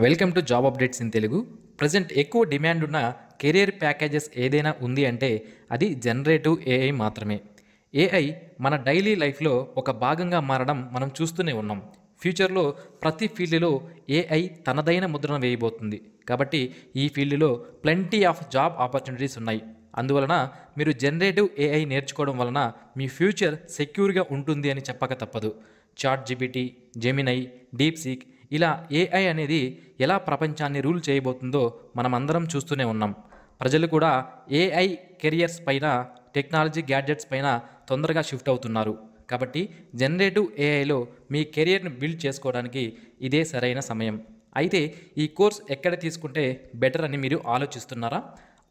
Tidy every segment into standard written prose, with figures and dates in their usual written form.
Welcome to job updates in Telugu. Present ఎక్కువ demand ఉన్న career packages ఏదైనా ఉంది అంటే అది జనరేటివ్ ఏఐ మాత్రమే. ఏఐ మన డైలీ లైఫ్లో ఒక భాగంగా మారడం మనం చూస్తూనే ఉన్నాం. ఫ్యూచర్లో ప్రతి ఫీల్డ్లో ఏఐ తనదైన ముద్రను వేయబోతుంది. కాబట్టి ఈ ఫీల్డ్లో ప్లెంటీ ఆఫ్ జాబ్ ఆపర్చునిటీస్ ఉన్నాయి. అందువలన మీరు జనరేటివ్ ఏఐ నేర్చుకోవడం వలన మీ ఫ్యూచర్ సెక్యూర్గా ఉంటుంది అని చెప్పక తప్పదు. చాట్ జీపీటీ, జెమినై, డీప్సీక్ ఇలా ఏఐ అనేది ఎలా ప్రపంచాన్ని రూల్ చేయబోతుందో మనమందరం చూస్తూనే ఉన్నాం. ప్రజలు కూడా ఏఐ కెరియర్స్ పైన, టెక్నాలజీ గ్యాడ్జెట్స్ పైన తొందరగా షిఫ్ట్ అవుతున్నారు. కాబట్టి జనరేటివ్ ఏఐలో మీ కెరియర్ని బిల్డ్ చేసుకోవడానికి ఇదే సరైన సమయం. అయితే ఈ కోర్స్ ఎక్కడ తీసుకుంటే బెటర్ అని మీరు ఆలోచిస్తున్నారా?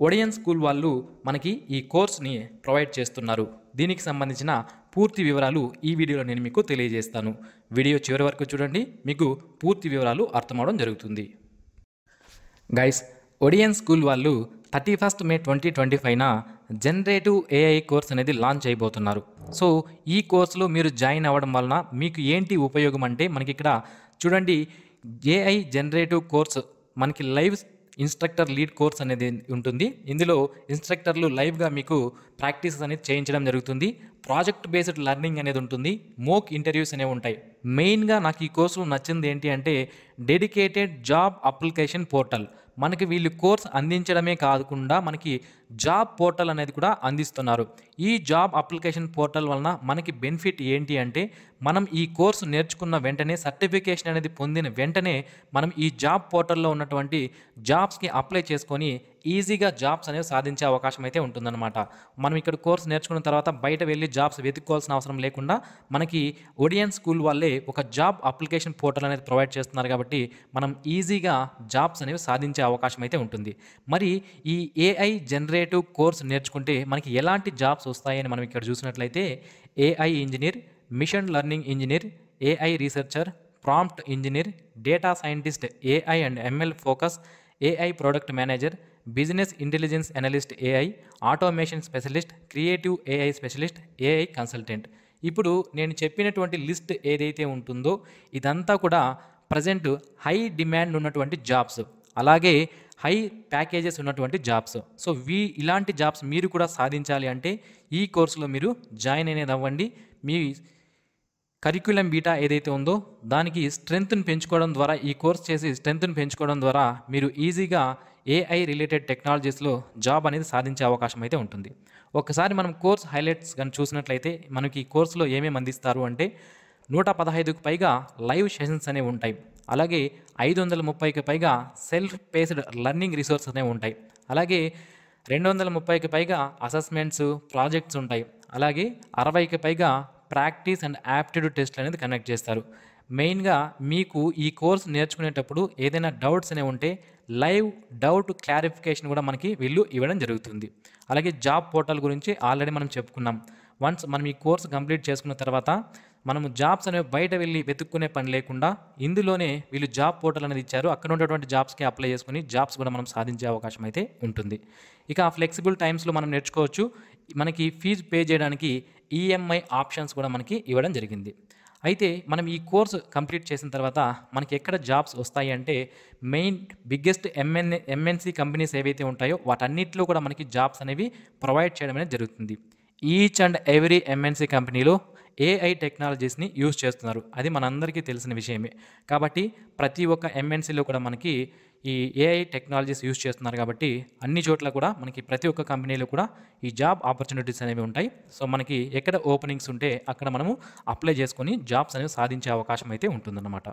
ఒడియన్ స్కూల్ వాళ్ళు మనకి ఈ కోర్స్ని ప్రొవైడ్ చేస్తున్నారు. దీనికి సంబంధించిన పూర్తి వివరాలు ఈ వీడియోలో నేను మీకు తెలియజేస్తాను. వీడియో చివరి వరకు చూడండి, మీకు పూర్తి వివరాలు అర్థమవడం జరుగుతుంది. గైస్, ఒడియన్ స్కూల్ వాళ్ళు 31 మే 2025న జనరేటివ్ ఏఐ కోర్స్ అనేది లాంచ్ అయిపోతున్నారు. సో ఈ కోర్సులో మీరు జాయిన్ అవ్వడం వలన మీకు ఏంటి ఉపయోగం అంటే, మనకి ఇక్కడ చూడండి, ఏఐ జనరేటివ్ కోర్స్ మనకి లైవ్ ఇన్స్ట్రక్టర్ లీడ్ కోర్స్ అనేది ఉంటుంది. ఇందులో ఇన్స్ట్రక్టర్లు లైవ్గా మీకు ప్రాక్టీసెస్ అనేది చేయించడం జరుగుతుంది. ప్రాజెక్ట్ బేస్డ్ లెర్నింగ్ అనేది ఉంటుంది. మోక్ ఇంటర్వ్యూస్ అనేవి ఉంటాయి. మెయిన్గా నాకు ఈ కోర్సులో నచ్చింది ఏంటి అంటే డెడికేటెడ్ జాబ్ అప్లికేషన్ పోర్టల్. మనకి వీళ్ళు కోర్స్ అందించడమే కాకుండా మనకి జాబ్ పోర్టల్ అనేది కూడా అందిస్తున్నారు. ఈ జాబ్ అప్లికేషన్ పోర్టల్ వలన మనకి బెనిఫిట్ ఏంటి అంటే, మనం ఈ కోర్సు నేర్చుకున్న వెంటనే, సర్టిఫికేషన్ అనేది పొందిన వెంటనే మనం ఈ జాబ్ పోర్టల్లో ఉన్నటువంటి జాబ్స్కి అప్లై చేసుకొని ఈజీగా జాబ్స్ అనేవి సాధించే అవకాశం అయితే ఉంటుందన్నమాట. మనం ఇక్కడ కోర్స్ నేర్చుకున్న తర్వాత బయట వెళ్ళి జాబ్స్ వెతుక్కోవాల్సిన అవసరం లేకుండా మనకి ఒడియన్ స్కూల్ వాళ్ళే ఒక జాబ్ అప్లికేషన్ పోర్టల్ అనేది ప్రొవైడ్ చేస్తున్నారు. కాబట్టి మనం ఈజీగా జాబ్స్ అనేవి సాధించే అవకాశం అయితే ఉంటుంది. మరి ఈ ఏఐ జనరేటివ్ కోర్స్ నేర్చుకుంటే మనకి ఎలాంటి జాబ్స్ వస్తాయని మనం ఇక్కడ చూసినట్లయితే, AI engineer, machine learning engineer, AI researcher, prompt engineer, data scientist, AI and ML focus, AI product manager, business intelligence analyst AI, automation specialist, creative AI specialist, AI consultant. ఇప్పుడు నేను చెప్పినటువంటి లిస్ట్ ఏదైతే ఉంటుందో ఇదంతా కూడా ప్రజెంట్ హై డిమాండ్ ఉన్నటువంటి jobs, అలాగే high packages ఉన్నటువంటి జాబ్స్. సో ఇలాంటి జాబ్స్ మీరు కూడా సాధించాలి అంటే ఈ కోర్సులో మీరు జాయిన్ అనేది అవ్వండి. మీ కరిక్యులం బీటా ఏదైతే ఉందో దానికి స్ట్రెంగ్త్ని పెంచుకోవడం ద్వారా, ఈ కోర్స్ చేసి స్ట్రెంగ్త్ని పెంచుకోవడం ద్వారా మీరు ఈజీగా ఏఐ రిలేటెడ్ టెక్నాలజీస్లో జాబ్ అనేది సాధించే అవకాశం అయితే ఉంటుంది. ఒకసారి మనం కోర్స్ హైలైట్స్ కానీ చూసినట్లయితే మనకి ఈ కోర్సులో ఏమేమి అందిస్తారు అంటే 115కు పైగా లైవ్ సెషన్స్ అనేవి ఉంటాయి. అలాగే 530కి పైగా సెల్ఫ్ పేస్డ్ లెర్నింగ్ రిసోర్సెస్ అనేవి ఉంటాయి. అలాగే 230కి పైగా అసెస్మెంట్స్, ప్రాజెక్ట్స్ ఉంటాయి. అలాగే 60కి పైగా ప్రాక్టీస్ అండ్ యాప్టిట్యూడ్ టెస్ట్లు అనేది కండక్ట్ చేస్తారు. మెయిన్గా మీకు ఈ కోర్స్ నేర్చుకునేటప్పుడు ఏదైనా డౌట్స్ అనేవి ఉంటే లైవ్ డౌట్ క్లారిఫికేషన్ కూడా మనకి వీళ్ళు ఇవ్వడం జరుగుతుంది. అలాగే జాబ్ పోర్టల్ గురించి ఆల్రెడీ మనం చెప్పుకున్నాం. వన్స్ మనం ఈ కోర్స్ కంప్లీట్ చేసుకున్న తర్వాత మనము జాబ్స్ అనేవి బయట వెళ్ళి వెతుక్కునే పని లేకుండా ఇందులోనే వీళ్ళు జాబ్ పోర్టల్ అనేది ఇచ్చారు. అక్కడ ఉన్నటువంటి జాబ్స్కి అప్లై చేసుకుని జాబ్స్ కూడా మనం సాధించే అవకాశం అయితే ఉంటుంది. ఇక ఫ్లెక్సిబుల్ టైమ్స్లో మనం నేర్చుకోవచ్చు. మనకి ఫీజు పే చేయడానికి ఈఎంఐ ఆప్షన్స్ కూడా మనకి ఇవ్వడం జరిగింది. అయితే మనం ఈ కోర్స్ కంప్లీట్ చేసిన తర్వాత మనకి ఎక్కడ జాబ్స్ వస్తాయి అంటే, మెయిన్ బిగ్గెస్ట్ ఎంఎన్సి కంపెనీస్ ఏవైతే ఉంటాయో వాటన్నిటిలో కూడా మనకి జాబ్స్ అనేవి ప్రొవైడ్ చేయడం అనేది జరుగుతుంది. ఈచ్ అండ్ ఎవ్రీ ఎంఎన్సి కంపెనీలో ఏఐ టెక్నాలజీస్ని యూజ్ చేస్తున్నారు. అది మనందరికీ తెలిసిన విషయమే. కాబట్టి ప్రతి ఒక్క ఎంఎన్సీలో కూడా మనకి ఈ ఏఐ టెక్నాలజీస్ యూజ్ చేస్తున్నారు. కాబట్టి అన్ని చోట్ల కూడా మనకి ప్రతి ఒక్క కంపెనీలో కూడా ఈ జాబ్ ఆపర్చునిటీస్ అనేవి ఉంటాయి. సో మనకి ఎక్కడ ఓపెనింగ్స్ ఉంటే అక్కడ మనము అప్లై చేసుకొని జాబ్స్ అనేవి సాధించే అవకాశం అయితే ఉంటుందన్నమాట.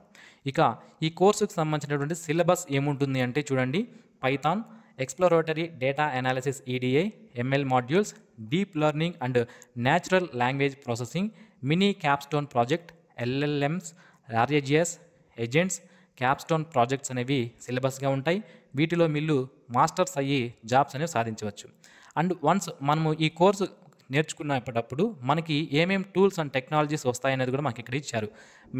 ఇక ఈ కోర్సుకు సంబంధించినటువంటి సిలబస్ ఏముంటుంది అంటే చూడండి, Python, exploratory data analysis EDA, ML modules, deep learning and natural language processing, mini capstone project, LLMs, RAGs, agents, capstone projects అనేవి సిలబస్గా ఉంటాయి. వీటిలో మీరు మాస్టర్స్ అయ్యి జాబ్స్ అనేవి సాధించవచ్చు. అండ్ వన్స్ మనము ఈ కోర్సు నేర్చుకున్నప్పుడు మనకి ఏమేమి టూల్స్ అండ్ టెక్నాలజీస్ వస్తాయనేది కూడా మనకి ఇక్కడ ఇచ్చారు.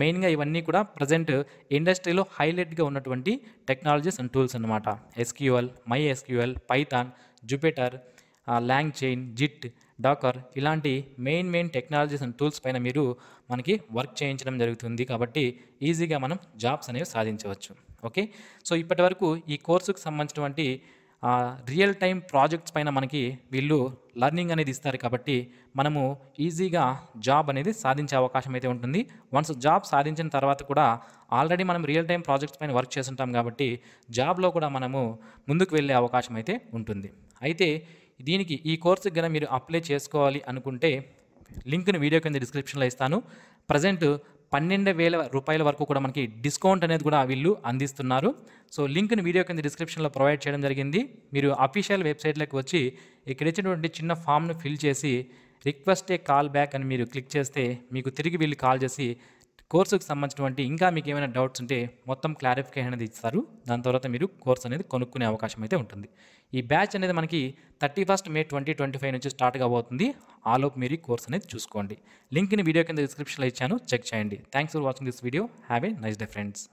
మెయిన్గా ఇవన్నీ కూడా ప్రజెంట్ ఇండస్ట్రీలో హైలైట్గా ఉన్నటువంటి టెక్నాలజీస్ అండ్ టూల్స్ అన్నమాట. SQL, MySQL, Python, Jupyter, LangChain, Git, Docker ఇలాంటి మెయిన్ టెక్నాలజీస్ అండ్ టూల్స్ పైన మీరు మనకి వర్క్ చేయించడం జరుగుతుంది. కాబట్టి ఈజీగా మనం జాబ్స్ అనేవి సాధించవచ్చు. ఓకే. సో ఇప్పటి వరకు ఈ కోర్సుకు సంబంధించినటువంటి రియల్ టైమ్ ప్రాజెక్ట్స్ పైన మనకి వీళ్ళు లర్నింగ్ అనేది ఇస్తారు కాబట్టి మనము ఈజీగా జాబ్ అనేది సాధించే అవకాశం అయితే ఉంటుంది. వన్స్ జాబ్ సాధించిన తర్వాత కూడా ఆల్రెడీ మనం రియల్ టైమ్ ప్రాజెక్ట్స్ పైన వర్క్ చేస్తుంటాం కాబట్టి జాబ్లో కూడా మనము ముందుకు వెళ్ళే అవకాశం అయితే ఉంటుంది. అయితే దీనికి ఈ కోర్సుకి గన మీరు అప్లై చేసుకోవాలి అనుకుంటే లింక్ని వీడియో కింద డిస్క్రిప్షన్లో ఇస్తాను. ప్రజెంట్ 12,000 రూపాయల వరకు కూడా మనకి డిస్కౌంట్ అనేది కూడా వీళ్ళు అందిస్తున్నారు. సో లింక్ని వీడియో కింద డిస్క్రిప్షన్లో ప్రొవైడ్ చేయడం జరిగింది. మీరు అఫీషియల్ వెబ్సైట్లోకి వచ్చి ఇక్కడ ఇచ్చినటువంటి చిన్న ఫామ్ను ఫిల్ చేసి రిక్వెస్ట్ ఏ కాల్ బ్యాక్ అని మీరు క్లిక్ చేస్తే మీకు తిరిగి వీళ్ళు కాల్ చేసి కోర్సుకు సంబంధించినటువంటి ఇంకా మీకు ఏమైనా డౌట్స్ ఉంటే మొత్తం క్లారిఫికేషన్ అనేది ఇస్తారు. దాని తర్వాత మీరు కోర్స్ అనేది కొనుక్కునే అవకాశం అయితే ఉంటుంది. ఈ బ్యాచ్ అనేది మనకి 31 మే 2025 నుంచి స్టార్ట్ కాబోతుంది. ఆలోపు మీరు ఈ కోర్స్ అనేది చూసుకోండి. లింక్ని వీడియో కింద డిస్క్రిప్షన్లో ఇచ్చాను, చెక్ చేయండి. Thanks for watching this video. Have a nice day friends.